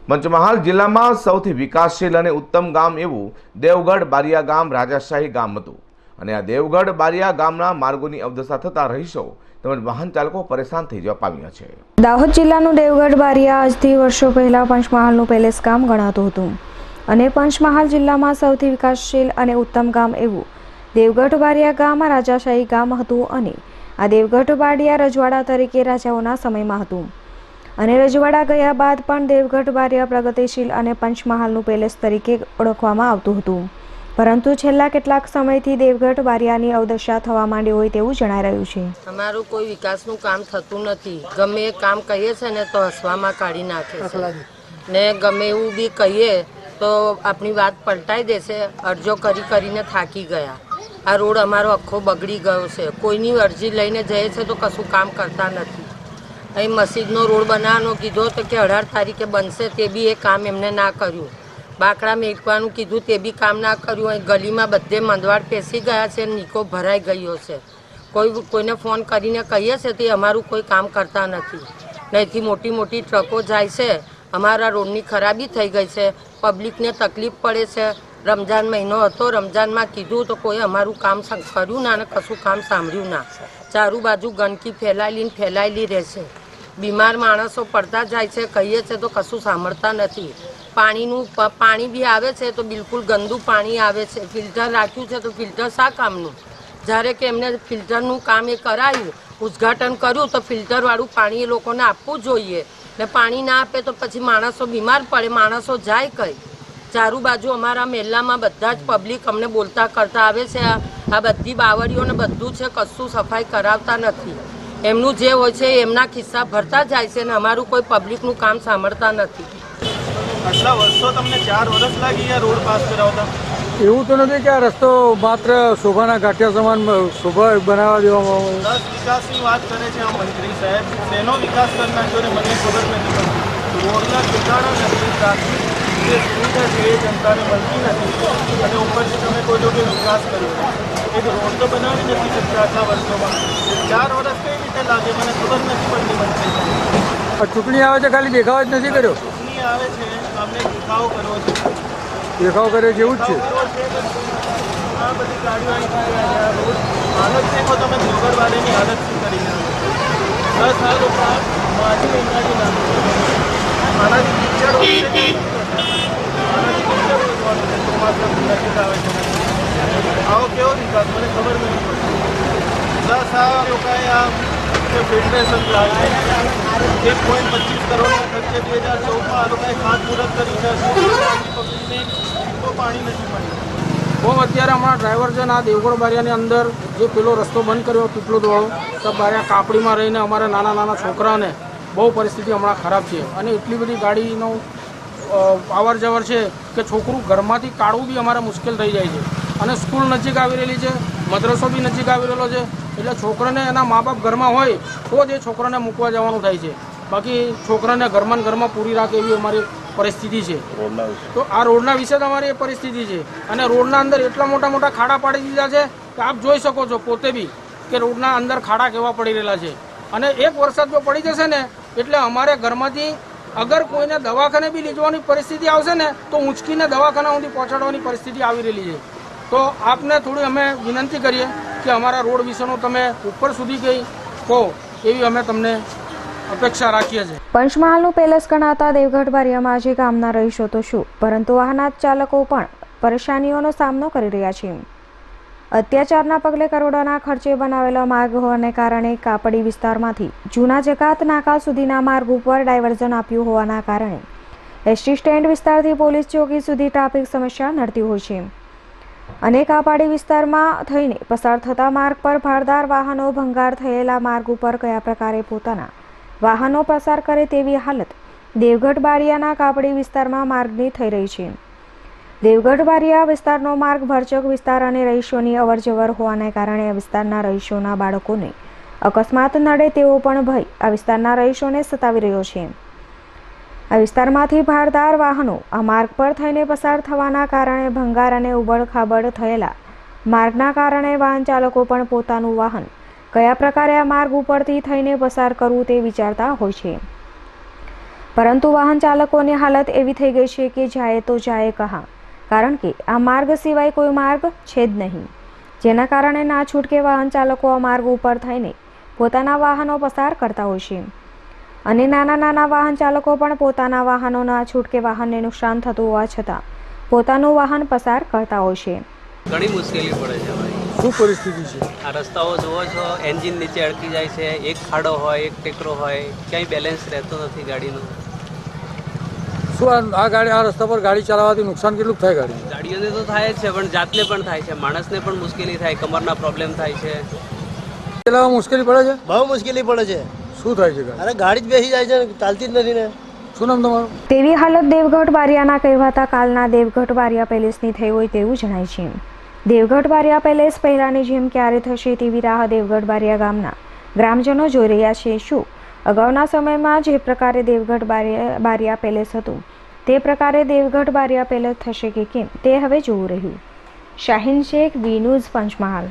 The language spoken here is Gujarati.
પંચમહાલ જિલ્લામાં સૌથી વિકાસશીલ અને ઉત્તમ ગામ એવું દેવગઢ બારિયા ગામ રાજાશાહી ગામ હતું અને આ દેવગઢ બારિયા ગામના માર્ગોની અવદશા થતા રહીશો તેમજ વાહન ચાલકો પરેશાન થઈ જવા પામ્યા છે। દાહોદ જિલ્લાનું દેવગઢ બારિયા આજથી વર્ષો પહેલા પંચમહાલનું પેલેસ ગામ ગણાતું હતું અને પંચમહાલ જિલ્લામાં સૌથી વિકાસશીલ અને ઉત્તમ ગામ એવું દેવગઢ બારિયા ગામ રાજાશાહી ગામ હતું અને આ દેવગઢ બારિયા રજવાડા તરીકે રાજાઓના સમયમાં હતું અને રજવાડા ગયા બાદ પણ દેવગઢ બારિયા પ્રગતિશીલ અને પંચમહાલનું પેલેસ તરીકે ઓળખવામાં આવતું હતું, પરંતુ છેલ્લા કેટલાક સમયથી દેવગઢ બારિયાની અવદશા થવા માંડી હોય તેવું જણાઈ રહ્યું છે। અમારું કોઈ વિકાસનું કામ થતું નથી। ગમે એ કામ કહીએ છે ને તો હસવામાં કાઢી નાખે છે ને ગમે એવું બી કહીએ તો આપણી વાત પલટાઈ દેશે। અરજો કરીને થાકી ગયા। આ રોડ અમારો આખો બગડી ગયો છે। કોઈની અરજી લઈને જઈએ છે તો કશું કામ કરતા નથી। અહીં મસ્જિદનો રોડ બનાવવાનો કીધો તો કે 18 તારીખે બનશે, તે બી એ કામ એમને ના કર્યું। બાકડા મેકવાનું કીધું તે બી કામ ના કર્યું। અહીં ગલીમાં બધે મંદવાડ પેસી ગયા છે, નીકો ભરાઈ ગયો છે। કોઈને ફોન કરીને કહીએ છે તે અમારું કોઈ કામ કરતા નથી। અહીંથી મોટી મોટી ટ્રકો જાય છે। અમારા રોડની ખરાબી થઈ ગઈ છે, પબ્લિકને તકલીફ પડે છે। રમજાન મહિનો હતો, રમજાનમાં કીધું તો કોઈ અમારું કામ કર્યું ના અને કશું કામ સાંભળ્યું ના। ચારું બાજુ ગંદકી ફેલાયેલી રહેશે। બીમાર માણસો પડતા જાય છે, કહીએ છે તો કશું સાંભળતા નથી। પાણી બી આવે છે તો બિલકુલ ગંદુ પાણી આવે છે। ફિલ્ટર રાખ્યું છે તો ફિલ્ટર શા કામનું? જ્યારે કે એમને ફિલ્ટરનું કામ એ કરાયું, ઉદ્ઘાટન કર્યું તો ફિલ્ટરવાળું પાણી એ લોકોને આપવું જોઈએ ને પાણી ના આપે તો પછી માણસો બીમાર પડે, માણસો જાય કઈ? ચારું બાજુ અમારા મહેલામાં બધા જ પબ્લિક અમને બોલતા કરતા આવે છે। આ બધી બાવળીઓને બધું છે, કશું સફાઈ કરાવતા નથી। એમનું જે હોય છે એમના ખિસ્સા ભરતા જાય છે ને અમારું કોઈ પબ્લિકનું કામ સાંભળતા નથી। આટલા વર્ષો તમને 4 વર્ષ લાગી આ રોડ પાસ કરાવતા? એવું તો નથી કે આ રસ્તો માત્ર શોભાના ગાંઠિયા સમાન શોભા બનાવવા દેવામાં આવે। 10 વિકાસની વાત કરે છે આ મંત્રી સાહેબ, શેનો વિકાસ કરનાર છો ને મને ખબર નથી પડતી। રોડના ઠેકાણા નથી, પ્રાથમિક જે સુવિધા છે એ જનતાને મળતી નથી અને ઉપરથી તમે કોઈ લોકો વિકાસ કર્યો। એક રોડ તો બનાવી નથી શકતા આટલા વર્ષોમાં। 4 વર્ષ કઈ રીતે લાગે મને ખબર નથી પડતી મંત્રી સાહેબ। ચૂંટણી આવે છે ખાલી દેખાવ જ નથી કર્યો? ચૂંટણી આવે છે અમને દેખાવ કરવો છે, દેખાવ કર્યો જેવું જ છે। આ બધી ગાડીઓ અહીં રોડ હાલત દેખો તમે, દેવગઢવાડીની હાલત શું કરી છે। 10 સાલ લોકો માજી મહિનાની નામ આનાથી પિક્ચર આનાથી પિક્ચર આવે છે। આવો કેવો વિકાસ મને ખબર નથી પડતી। 10 સાલ લોકોએ આ ફિલ્ટરેશન પ્લાન્ટ 1.25 કરોડના ખર્ચે 2014માં આ લોકોએ ખાતમુહૂર્ત કરી છે, પબ્લિકને તો પાણી નથી મળ્યું। બહુ અત્યારે હમણાં ડ્રાઈવર છે ને આ દેવગઢ બારિયાની અંદર જે પેલો રસ્તો બંધ કર્યો પીપળોદવાળો, તો બારિયા કાપડીમાં રહીને અમારા નાના નાના છોકરાને બહુ પરિસ્થિતિ હમણાં ખરાબ છે અને એટલી બધી ગાડીનો અવર જવર છે કે છોકરું ઘરમાંથી કાઢવું બી અમારે મુશ્કેલ થઈ જાય છે અને સ્કૂલ નજીક આવી રહેલી છે, મદ્રસો બી નજીક આવી રહેલો છે, એટલે છોકરાને એના મા બાપ ઘરમાં હોય તો જ એ છોકરાને મૂકવા જવાનું થાય છે। બાકી છોકરાને ઘરમાં પૂરી રાખે એવી અમારી પરિસ્થિતિ છે। તો આ રોડના વિશે તમારી એ પરિસ્થિતિ છે અને રોડના અંદર એટલા મોટા ખાડા પાડી દીધા છે કે આપ જોઈ શકો છો પોતે બી કે રોડના અંદર ખાડા કેવા પડી રહેલા છે અને એક વરસાદ જો પડી જશે ને એટલે અમારે ઘરમાંથી અગર કોઈને દવાખાને બી લઈ જવાની પરિસ્થિતિ આવશે ને તો ઊંચકીને દવાખાના સુધી પહોંચાડવાની પરિસ્થિતિ આવી રહેલી છે। તો આપને થોડી અમે વિનંતી કરીએ કે અમારા રોડ વિશેનું તમે ઉપર સુધી કંઈ કહો એવી અમે તમને અપેક્ષા રાખીએ છીએ। પંચમહાલનું પેલેસ ગણાતા દેવગઢ બારિયામાં આજે ગામના રહીશો તો શું, પરંતુ વાહન ચાલકો પણ પરેશાનીઓનો સામનો કરી રહ્યા છે। અત્યાચારના પગલે કરોડોના ખર્ચે બનાવેલો માર્ગ હોવાને કારણે કાપડી વિસ્તારમાંથી જૂના જકાત નાકા સુધીના માર્ગ ઉપર ડાયવર્ઝન આપ્યું હોવાના કારણે એસટી સ્ટેન્ડ વિસ્તારથી પોલીસ ચોકી સુધી ટ્રાફિક સમસ્યા નડતી હોય છે અને કાપડી વિસ્તારમાં થઈને પસાર થતા માર્ગ પર ભારદાર વાહનો ભંગાર થયેલા માર્ગ ઉપર કયા પ્રકારે પોતાના વાહનો પસાર કરે તેવી હાલત દેવગઢ બારિયાના કાપડી વિસ્તારમાં માર્ગની થઈ રહી છે। દેવગઢ બારિયા વિસ્તારનો માર્ગ ભરચક વિસ્તાર અને રહીશોની અવરજવર હોવાને કારણે આ વિસ્તારના રહીશોના બાળકોને અકસ્માત નડે તેવો પણ ભય આ વિસ્તારના રહીશોને સતાવી રહ્યો છે। આ વિસ્તારમાંથી ભારદાર વાહનો આ માર્ગ પર થઈને પસાર થવાના કારણે ભંગાર અને ઉબડખાબડ થયેલા માર્ગના કારણે વાહન ચાલકો પણ પોતાનું વાહન કયા પ્રકારે આ માર્ગ ઉપરથી થઈને પસાર કરવું તે વિચારતા હોય છે। પરંતુ વાહન ચાલકોની હાલત એવી થઈ ગઈ છે કે જાય તો જાય કહા, કારણ કે આ માર્ગ સિવાય કોઈ માર્ગ છે જ નહીં, જેના કારણે ના છૂટકે વાહન ચાલકો આ માર્ગ ઉપર થઈને પોતાના વાહનો પસાર કરતા હોય છે અને નાના વાહન ચાલકો પણ પોતાના વાહનો ના છૂટકે વાહનને નુકસાન થતું હોવા છતાં પોતાનું વાહન પસાર કરતા હોય છે. ઘણી મુશ્કેલી પડે છે ભાઈ. શું પરિસ્થિતિ છે? આ રસ્તાઓ જુઓ છો, એન્જિન નીચે અડકી જાય છે, એક ખાડો હોય, એક ટેકરો હોય, ક્યાંય બેલેન્સ રહેતો નથી ગાડીનું. શું આ રસ્તા પર ગાડી ચલાવવાથી નુકસાન કેટલું થાય ગાડી? ગાડીઓને તો થાય જ છે, પણ જાતને પણ થાય છે, માણસને પણ મુશ્કેલી થાય, કમરના પ્રોબ્લેમ થાય છે. ચલાવવા મુશ્કેલી પડે છે? બહુ મુશ્કેલી પડે છે. શું થાય છે ગાડી? અરે ગાડી જ બેસી જાય છે, ચાલતી જ નથી ને. શું નામ તમારું? તેવી હાલત દેવગઢ બારિયાના કહેવાતા કાલના દેવગઢ બારિયા પેલેસની થઈ હોય તેવું જણાય છે. દેવગઢ બારિયા પેલેસ પહેલાની જેમ ક્યારે થશે તેવી રાહ દેવગઢ બારિયા ગામના ગ્રામજનો જોઈ રહ્યા છે. શું અગાઉના સમયમાં જે પ્રકારે દેવગઢ બારિયા પેલેસ હતું તે પ્રકારે દેવગઢ બારિયા પેલેસ થશે કે કેમ તે હવે જોવું રહ્યું. શાહીન શેખ, વી ન્યૂઝ, પંચમહાલ.